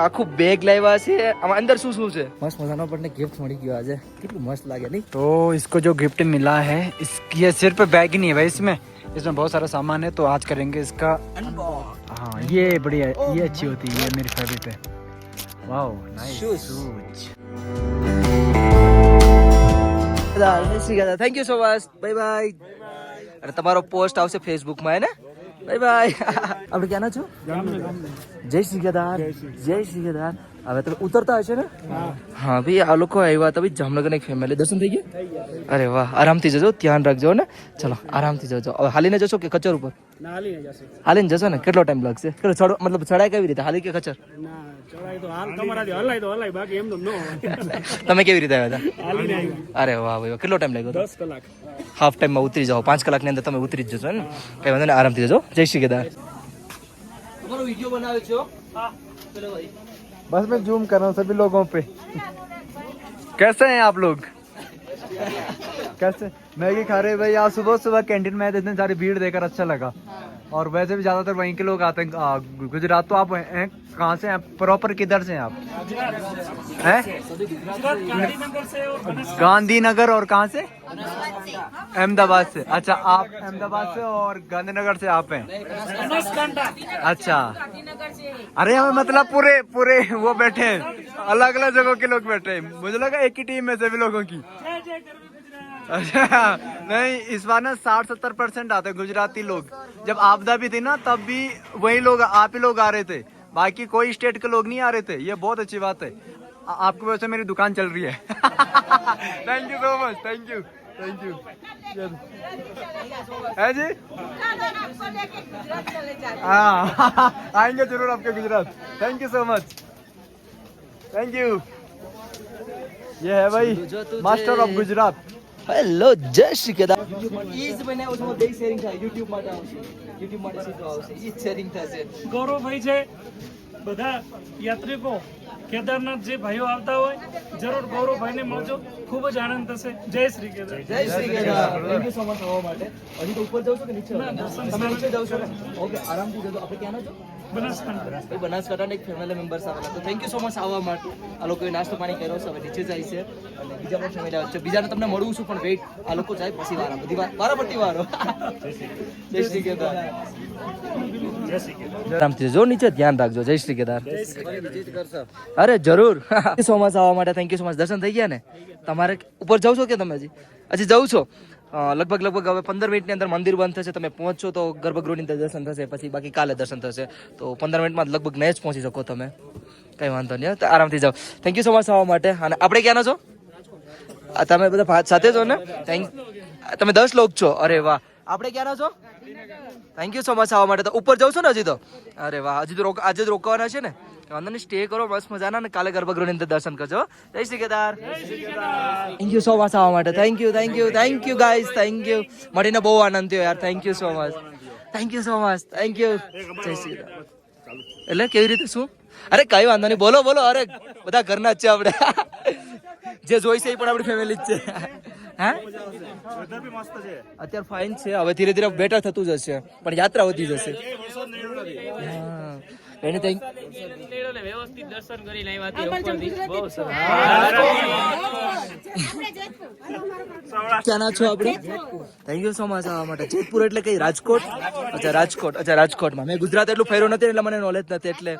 આખું બેગ લાવ્યા છે આમાં અંદર શું શું છે મસ્ત મજાનો આપણને गिफ्ट મળી ગયો આજે કેટલું મસ્ત લાગે नहीं तो इसको जो गिफ्ट मिला है ये सिर्फ बैग ही नहीं है भाई इसमें बहुत सारा सामान है तो आज करेंगे इसका हाँ ये बढ़िया है ये अच्छी होती है ये मेरी फेवरेट है wow nice shoes thank you so much bye bye અને તમારો પોસ્ટ આવશે ફેસબુક માં હે ને બાય બાય આપણે ક્યાંના છો જય શ્રી કેદાર જય શ્રી કેદાર હવે તમે ઉતરતા હશે ને હા ભાઈ આ લોકો આવ્યા હતા ભાઈ જામનગર એક ફેમિલી દર્શન થઈ ગયા અરે વાહ આરામથી જજો ધ્યાન રાખજો ને ચલો આરામથી જજો હવે હાલીને જશો કે ખચર ઉપર હાલીને જશો ને કેટલો ટાઈમ લાગશે મતલબ ચડાય કેવી રીતે હાલી કે ખચર તમે કેવી રીતે આવ્યા હતા અરે વાહ ભાઈ કેટલો ટાઈમ લાગ્યો 10 કલાક હાફ ટાઈમ માં ઉતરી જાઓ 5 કલાકની અંદર તમે ઉતરી જ જશો ને કઈ વાંધો નહીં આરામથી જજો જય શ્રી કેદાર તમારો વિડિયો બનાવ્યો છો હા ચલો ભાઈ बस मैं जूम कर रहा हूँ सभी लोगों पे कैसे हैं आप लोग कैसे मैगी खा रहे भाई आज सुबह सुबह कैंटीन में आए थे इतनी सारी भीड़ देखकर अच्छा लगा और वैसे भी ज्यादातर वहीं के लोग आते हैं गुजरात तो आप हैं कहाँ से हैं प्रॉपर किधर से हैं आप हैं गांधीनगर और कहाँ से अहमदाबाद से अच्छा आप अहमदाबाद से और गांधीनगर से आप हैं अच्छा अरे यहाँ मतलब पूरे पूरे वो बैठे हैं अलग अलग जगहों के लोग बैठे हैं मुझे लगा एक ही टीम में सभी लोगों की अच्छा नहीं इस बार ना 60-70% आते हैं गुजराती लोग जब आपदा भी थी ना तब भी वही लोग आप ही लोग आ रहे थे बाकी कोई स्टेट के लोग नहीं आ रहे थे ये बहुत अच्छी बात है आपकी वजह से मेरी दुकान चल रही है thank you so much thank you है जी हाँ आएंगे जरूर आपके Gujarat thank you so much thank you ये है भाई मास्टर ऑफ गुजरात હેલો જય શ્રી કેદાર ઈજ બનાવ્યો છે બે શેરિંગ થાય YouTube માટે આવશે YouTube માટે સીધો આવશે ઈજ શેરિંગ થશે ગૌરવભાઈ છે બધા યાત્રિકો કેદારનાથ જે ભાઈઓ આવતા હોય જરૂર ગૌરવભાઈને મળજો ખૂબ જ આનંદ થશે જય શ્રી કેદાર જય Shri Kedar thank you so much આવવા માટે હજી તો ઉપર જાવ છો કે નીચે તમે નીચે જાવ છો ને ઓકે આરામથી જજો આપણે ક્યાં છો બનાસકાંઠા બનાસકાંઠાના એક ફેમિલી મેમ્બર્સ આવેલા તો થેન્ક યુ સો મચ આવવા માટે આ લોકોએ નાસ્તો પાણી કર્યો છે હવે નીચે જાય છે અને બીજા પણ ફેમિલી આવે છે બીજાને તમને મળવું છું પણ વેઇટ આ લોકો જાય પછી વારા બધી વારાપટ્ટી વારો જય શ્રી કેદાર આરામથી જો નીચે ધ્યાન રાખજો જય શ્રી કેદાર અરે જરૂર સો મચ આવવા માટે થેન્ક યુ સો મચ દર્શન થઈ ગયા ને તમારે ઉપર જાવ છો કે તમે હજી જાવ છો લગભગ હવે 15 મિનિટની અંદર મંદિર બંધ થશે તમે પહોંચશો તો ગર્ભગૃહની અંદર દર્શન થશે પછી બાકી કાલે દર્શન થશે તો 15 મિનિટમાં લગભગ નહીં જ પહોંચી શકો તમે કઈ વાંધો નહીં તો આરામથી જાઓ થેન્ક યુ સો મચ આવવા માટે અને આપણે ક્યાંના છો તમે બધા સાથે છો ને તમે 10 લોક છો અરે વાહ આપણે ક્યાંના છો થેન્ક યુ સો મચ આવવા માટે તો ઉપર જાવ છો ને હજી તો અરે વાહ હજી તો આજે જ રોકવાના છે ને વાંધો નહીં સ્ટે કરો મસ્ત મજાના ને કાલે ગર્ભગૃહની અંદર દર્શન કરજો જય Shri Kedar thank you so much આવવા માટે thank you guys thank you મળીને બહુ આનંદ થયો યાર thank you so much thank you જય શ્રી કેદાર એટલે કેવી રીતે શું અરે કઈ વાંધો નહીં બોલો અરે બધા ઘરના જ છે આપણે જે જોઈ છે એ પણ આપણી ફેમિલી જ છે હા અત્યારે ફાઇન છે હવે ધીરે ધીરે બેટર થતું જશે પણ યાત્રા વધી જશે એને વ્યવસ્થિત દર્શન કરી ક્યાંના છો આપણે થેન્ક યુ સો મચ આવવા માટે જેતપુર એટલે કઈ રાજકોટ અચ્છા રાજકોટમાં મેં ગુજરાત એટલું ફેર્યો નથી એટલે મને નોલેજ નથી એટલે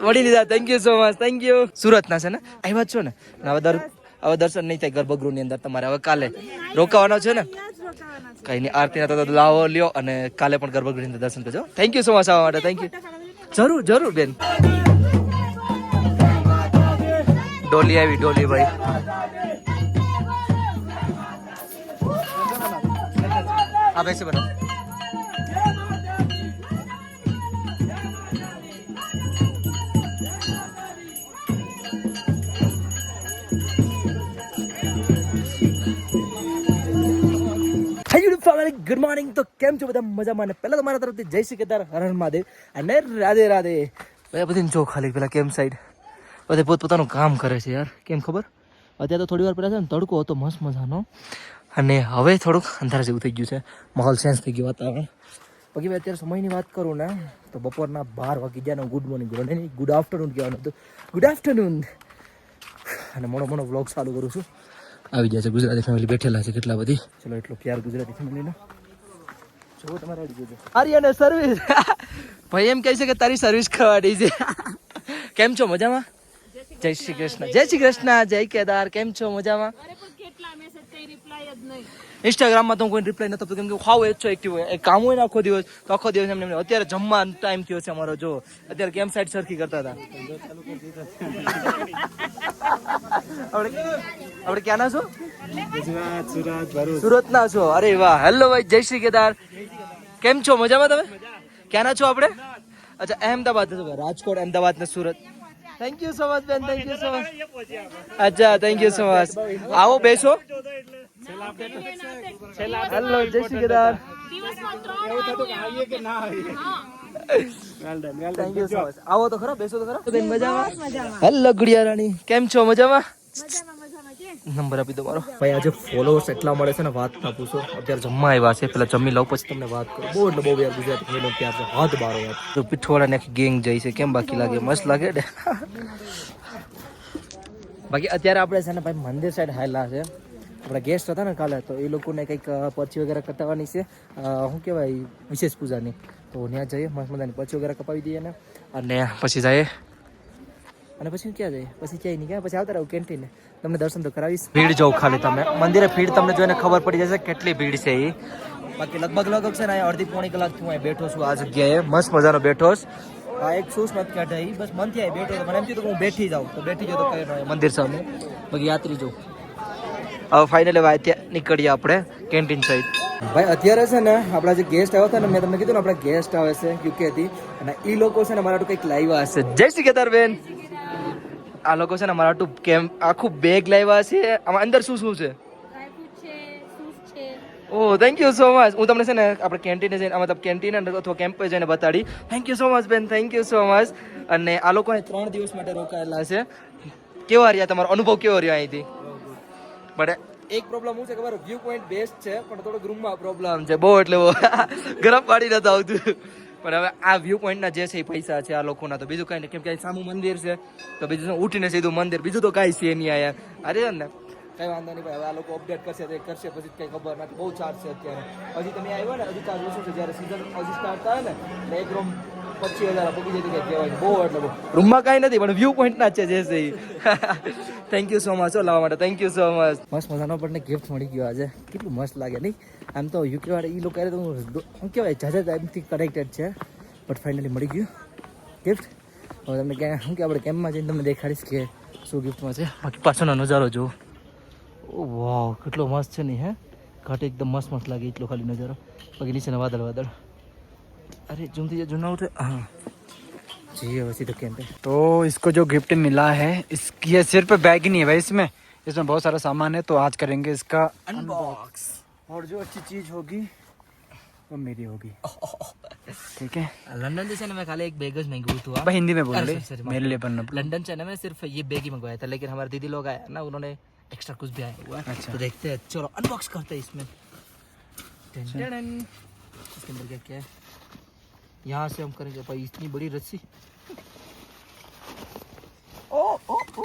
મળી લીધા thank you so much thank you Surat ના છે ને આવ્યા છો ને હવે દર્શન નહીં થાય ગર્ભગૃહની અંદર તમારે હવે કાલે રોકાવાનો છે ને કઈ નહીં આરતી ના તો લાવો લ્યો અને કાલે પણ ગર્ભગૃહની અંદર દર્શન કરજો થેન્ક યુ સો મચ આવવા માટે થેન્ક યુ જરૂર બેન ડોલી આવી ડોલી ભાઈ આ બેસે બનો ગુડ મોર્નિંગ તો કેમ છો બધા મજામાં ને પહેલા તો મારા તરફથી જય શ્રી કેદાર હર હર મહાદેવ અને રાધે રાધે બધી જો ખાલી પેલા કેમ સાઈડ બધે પોતપોતાનું કામ કરે છે યાર કેમ ખબર અત્યારે તો થોડી વાર પહેલા છે ને તડકો હતો મસ્ત મજાનો અને હવે થોડુંક અંધારા જેવું થઈ ગયું છે માહોલ ચેન્જ થઈ ગયો વાતાવરણ બાકી ભાઈ અત્યારે સમયની વાત કરું ને તો બપોરના 12 વાગી ગયા ને ગુડ મોર્નિંગ નહીં ગુડ આફ્ટરનૂન કહેવાનું હતું. Good afternoon. અને મોડો વ્લોગ ચાલુ કરું છું. આવી ગયા છે ગુજરાતી ફેમિલી બેઠેલા છે કેટલા બધી. ચલો એટલો પ્યાર ગુજરાતી ફેમિલીનો જો તમારે આવી ગયો છે. આર્યને સર્વિસ ભાઈ એમ કહે છે કે તારી સર્વિસ ખવાડી છે. કેમ છો મજામાં? જય શ્રી કૃષ્ણ. જય શ્રી કૃષ્ણ. જય કેદાર. કેમ છો મજામાં? ઇન્સ્ટાગ્રામમાં તો કોઈ રિપ્લાય નતો કેમ કે ખાવ એ જ છો એક્ટિવ હોય એક કામ હોય ને આખો દિવસ તો આખો દિવસ એમને અત્યારે જમવાનો ટાઈમ થયો છે અમારો. જો અત્યારે કેમ સાઈડ સરખી કરતા હતા. આપણે ક્યાંના છો? સુરત ના છો? અરે વાહ. હેલો ભાઈ જય શ્રી કેદાર. કેમ છો મજામાં તમે? ક્યાંના છો આપણે? અચ્છા અહેમદાબાદ. રાજકોટ, અમદાવાદ ને Surat. Thank you so much બેન. Thank you so much. અચ્છા થેન્ક યુ સો મચ. આવો બેસો. હેલો જય Shri Kedar. Thank you so much. આવો તો ખરા, બેસો તો ખરા. બેન મજામાં? હેલો ગુડિયા રાણી. કેમ છો મજામાં? નંબર આપી દો મારો. ભાઈ આજે ફોલોઅર્સ એટલા મળે છે ને વાત ના પૂછો. અત્યારે જમવા આવ્યા છે, પેલા જમી લઉં પછી તમને વાત કરું. બહુ એટલે બહુ યાર ગુજરાતી ફેમિલી પ્યાર છે હાથ બારો યાર. તો પીઠવાળા ને ગેંગ જાય છે. કેમ બાકી લાગે? મસ્ત લાગે ને. બાકી અત્યારે આપણે છે ને ભાઈ મંદિર સાઈડ હાયલા છે. આપણા ગેસ્ટ હતા ને કાલે તો એ લોકોને કંઈક પરચી વગેરે કટાવવાની છે. શું કહેવાય વિશેષ પૂજાની. તો ત્યાં જઈએ મસ્ત મજાની પરચી વગેરે કપાવી દઈએ ને અને પછી જઈએ. અને પછી ક્યાં જઈએ? પછી ક્યાંય નહીં ક્યાં પછી આવતા રહો કેન્ટીને. તમને દર્શન તો કરાવીશ. ભીડ જોઉં ખાલી તમે મંદિરે. ભીડ તમને જોઈને ખબર પડી જશે કેટલી ભીડ છે એ. બાકી લગભગ છે ને અડધી પોણી કલાકથી હું અહીં બેઠો છું આ જગ્યાએ. મસ્ત મજાનો બેઠો છું. આ એક શૂઝ નથી કાઢે બસ મનથી આવી બેઠો. મને એમ થયું હું બેઠી જાઉં તો બેઠી જાઉં તો કઈ ન મંદિર સામે. બાકી યાત્રી જોઉં. હવે ફાઇનલી ભાઈ ત્યાં નીકળીએ આપણે કેન્ટીન સાઈડ. ભાઈ અત્યારે છે ને આપણા જે ગેસ્ટ આવ્યા હતા ને મેં તમને કીધું ને આપણા ગેસ્ટ આવે છે યુકેથી અને એ લોકો છે ને મારા કંઈક લાવ્યા હશે. જય શ્રી કેદાર બેન. આ લોકો છે ને મારા ટુ કેમ આખું બેગ લાવ્યા છે. આમાં અંદર શું શું છે? ઓહ થેન્ક યુ સો મચ. હું તમને છે ને આપણે કેન્ટીને જઈને મતલબ કેન્ટીન અથવા કેમ્પે જઈને બતાડી. થેન્ક યુ સો મચ બેન. Thank you so much. અને આ લોકોને 3 દિવસ માટે રોકાયેલા છે. કેવા રહ્યા તમારો અનુભવ? કેવો રહ્યો અહીંથી? બટ એક પ્રોબ્લેમ શું છે કે મારો વ્યૂ પોઈન્ટ બેસ્ટ છે પણ થોડોક રૂમમાં પ્રોબ્લેમ છે બહુ એટલે ગરમ પાડી નથી આવતું. પણ હવે આ વ્યૂ પોઈન્ટના જે છે એ પૈસા છે આ લોકોના. તો બીજું કાંઈ નહીં કેમ કે સામું મંદિર છે તો બીજું ઉઠીને સીધું મંદિર. બીજું તો કાંઈ છે નહીં અહીંયા. અરે ને કઈ વાંધો નહીં ભાઈ. હવે આ લોકો અપડેટ કરશે તો કરશે પછી કઈ ખબર નથી. બહુ ચાર્જ છે અત્યારે. હજી તમે આવ્યો ને હજી ચાર્જ ઓછું છે. જ્યારે સીઝન હજી સ્ટાર્ટ થાય ને એટલે એક રૂમ 25,000 પૂગી જતી કંઈ કહેવાય બહુ એટલે બહુ. રૂમમાં કાંઈ નથી પણ વ્યૂ પોઈન્ટના છે જે છે એ. થેન્ક યુ સો મચ લાવવા માટે. Thank you so much. મસ્ત મજાનો આપણને ગિફ્ટ મળી ગયો આજે. કેટલું મસ્ત લાગે નહીં? આમ તો યુકે વાળા એ લોકો તો શું કહેવાય જાજા ટાઈમથી કનેક્ટેડ છે બટ ફાઇનલી મળી ગયું ગિફ્ટ. હવે તમને ક્યાં શું કે આપણે કેમ્પમાં જઈને તમને દેખાડીશ કે શું ગિફ્ટમાં છે. બાકી પાછળનો નજારો જુઓ. ઓ વાવ કેટલો મસ્ત છે નહીં? હે ઘાટ એકદમ મસ્ત મસ્ત લાગે એટલો ખાલી નજારો. બાકી નીચેના વાદળ વાદળ. अरे जूमती जुना उठे हाँ जी वैसे तो कैंप है. तो इसको जो गिफ्ट मिला है ये सिर्फ बैग ही नहीं है भाई. इसमें बहुत सारा सामान है. तो आज करेंगे इसका अनबॉक्स और जो अच्छी चीज होगी वो मेरी होगी. ठीक है. लंदन से ना मैं खाली एक बैग मंगवाया था. भाई हिंदी में बोल रहे मेरे लिए बनना. लंदन से ना मैं सिर्फ ये बैग ही मंगवाया था लेकिन हमारे दीदी लोग आए ना उन्होंने एक्स्ट्रा कुछ भी आया हुआ है. अच्छा तो देखते हैं. चलो अनबॉक्स करते हैं इसमें. इसके अंदर क्या क्या है यहाँ से हम करेंगे भाई. इतनी बड़ी रस्सी. ओ ओ ओ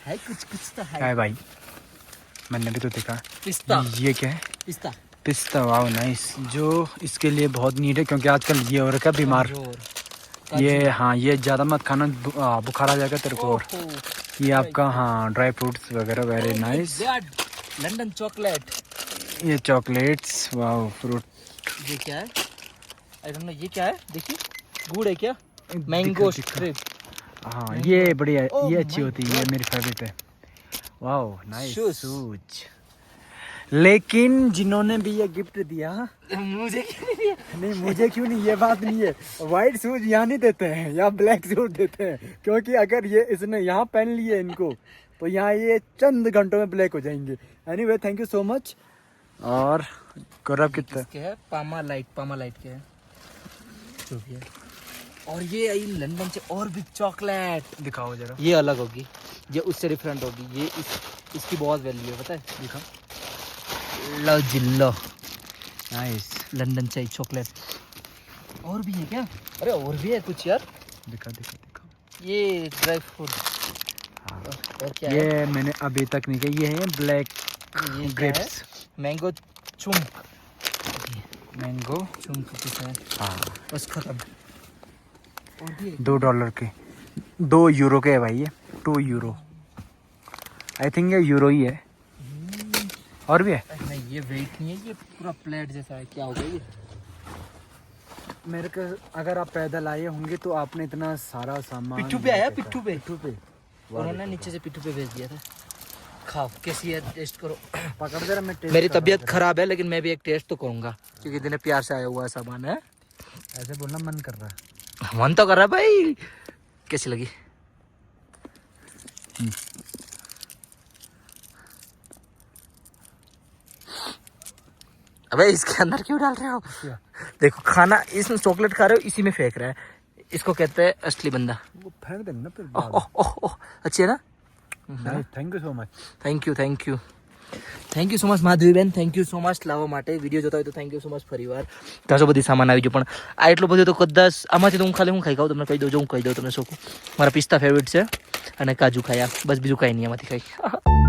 है कुछ तो है भाई. मैंने भी तो देखा. पिस्ता. ये क्या है? पिस्ता. Wow nice. जो इसके लिए बहुत नीड है क्योंकि आजकल ये हो रखा है बीमार. ये हाँ ये ज़्यादा मत खाना बुखार आ जाएगा तेरे को. और ये आपका हाँ ड्राई फ्रूट्स वगैरह. Very nice. London chocolate. ये चॉकलेट्स. Wow fruit. ये क्या है? I don't know. ये क्या है? देखिए गुड़ है क्या? Mango strip. हाँ ये बढ़िया. ये अच्छी होती है. ये मेरी फेवरेट है. Wow nice. शूज. लेकिन जिन्होंने भी ये गिफ्ट दिया मुझे क्यों नहीं दिया? नहीं मुझे क्यों नहीं ये बात नहीं है. व्हाइट शूज यहाँ नहीं देते हैं. यहाँ ब्लैक शूज देते हैं क्योंकि अगर ये इसने यहाँ पहन लिए इनको तो यहाँ ये चंद घंटों में ब्लैक हो जाएंगे. Anyway thank you so much. और गौरव कितना के है? पामा लाइट के है जो भी है. और ये आई लंदन से और भी चॉकलेट. दिखाओ जरा. ये अलग होगी. ये उससे डिफरेंट होगी. ये इसकी बहुत वैल्यू है पता है. दिखा लो जिल्लो. नाइस। लंदन चाय चॉकलेट। और भी है क्या? अरे और भी है कुछ यार। दिखा दिखा दिखा। ये ड्राई फ्रूट। हाँ। और क्या है? ये मैंने अभी तक नहीं किया। ये है ब्लैक ये ग्रेप्स। मैंगो चुम। मैंगो चुम कुछ है। हाँ। बस खत्म। और भी है? $2 के, 2 यूरो के है भाई ये। 2 यूरो। आई थिंक ये यूरो ही है। और भी है? नहीं ये वेट नहीं है, ये पूरा प्लेट जैसा है। क्या होगा ये? मेरे को अगर आप पैदल आए होंगे तो आपने इतना सारा सामान पिट्ठू पे आया, पिट्ठू पे। पिट्ठू पे उन्होंने नीचे से पिट्ठू पे भेज दिया था। खाओ, कैसी है, टेस्ट करो। पकड़ जरा, मैं टेस्ट मेरी कर रहा तबीयत हूँ खराब है लेकिन मैं भी एक टेस्ट तो करूंगा क्योंकि इतने प्यार से आया हुआ सामान है। जरा। ऐसे बोलना मन कर रहा है। मन तो कर रहा है भाई। कैसी लगी? अबे इसके अंदर क्यों डाल रहे हो? देखो खाना, इसमें चॉकलेट खा रहे हो, इसी में फेंक रहा है। इसको कहते हैं असली बंदा। वो फेंक देंगे ना फिर। ओह ओह ओह, अच्छी है ना? Thank you so much. Thank you thank you so much માધવીબેન, થેન્ક યુ સો મચ લાવવા માટે. વિડીયો જોતા હોય તો થેન્ક યુ સો મચ ફરીવાર. ઘણો બધી સામાન આવી ગયો પણ આ એટલો બધો તો કદાચ આમાંથી તો હું ખાલી હું ખાઈ ખાઉં, તમને કહી દઉં, જો હું કહી દઉં તમને શું મારા પિસ્તા ફેવરેટ છે અને કાજુ ખાયા, બસ બીજું કાંઈ નહીં આમાંથી ખાઈ.